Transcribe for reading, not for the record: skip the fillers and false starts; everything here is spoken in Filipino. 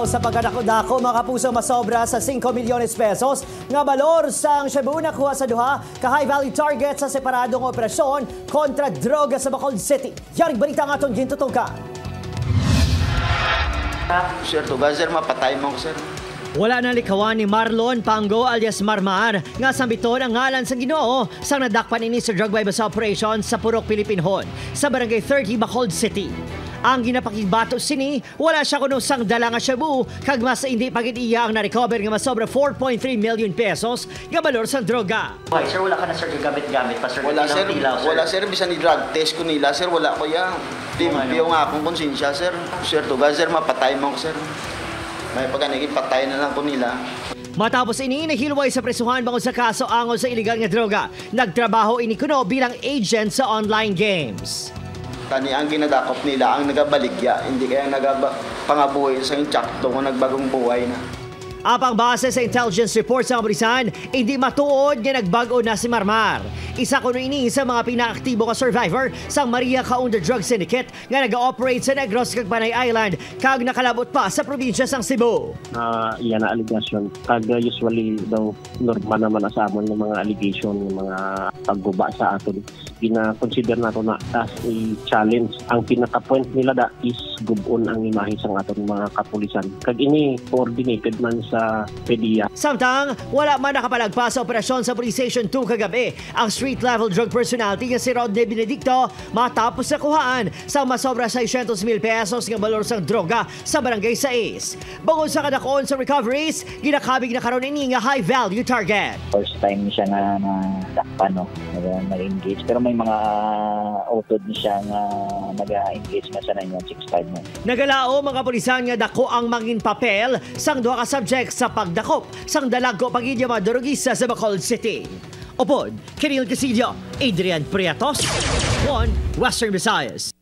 daw sa pagkadako-dako mga kapuso masobra sa 5 milyones pesos nga balor sang Cebu nakuha sa duha ka high value target sa separadong operasyon kontra droga sa Bacolod City. Yaring balita nga itong gintutukan. Sir, tuga sir, mapatay mo ko sir. Wala na likawan ni Marlon Pango alias Marmar nga sambiton ang ngalan sa Ginoo sang nadakpan ini sa drug bypass operation sa Purok Pilipinhon sa Barangay 30 Bacolod City. Ang ginapakibato sini, wala siya kuno sang dala nga Cebu kag mas hindi pagid iya ang na-recover nga masobra 4.3 million pesos nga balor sa droga. Okay, sir, wala ka na sir gamit-gamit pa sir. Wala sir, wala sir, bisan ni drug test ko nila sir, wala ko ya. Piyo nga akong konsensya sir. Sir, tuga sir, mapatay mo ko sir. May pagkanigit patay na lang ko nila. Matapos ini, nahilway sa presuhan bangod sa kaso angol sa iligal nga droga. Nagtrabaho ini kuno bilang agent sa online games. Tani ang ginadakop nila ang nagabaligya, hindi kaya nagapangabuhay sa insakto kung nagbagong buhay na. Apang base sa intelligence report sa kapulisan, hindi matuod nga nagbago na si Marmar. Isa kuno ini sa mga pinaaktibo ka survivor sa Maria Kaunda Drug Syndicate nga nag-ooperate sa Negros kag Panay Island kag nakalabot pa sa probinsya sang Cebu. Iyan na allegation. Kag usually daw normal naman sa amon ng mga allegation, ng mga pagguba sa aton. Gina-consider nato na as a challenge. Ang pinaka-point nila da is gubon ang imahe sang aton mga kapulisan. Kag ini coordinated man sa PDEA. Samtang, wala man nakapalagpas sa operasyon sa Police Station 2 kagabi ang street-level drug personality nga si Rodney Benedicto matapos na kuhaan sa masobra 600,000 pesos nga balor sang droga sa Barangay 6. Bangod sa kadakon sa recoveries, ginakabig na karon ini nga high-value target. First time siya nga nadakpan, no? Nag-engage. Pero may mga utod siya nga nag-engage na sa 9165 mo. Nagalao mga pulisan nga dako ang mangin papel sang duha ka subject sa pagdakop sang dalagko pagidya mga drogista sa Bacolod City. Upod, Kiril Casillo, Adrian Prietos, 1 Western Visayas.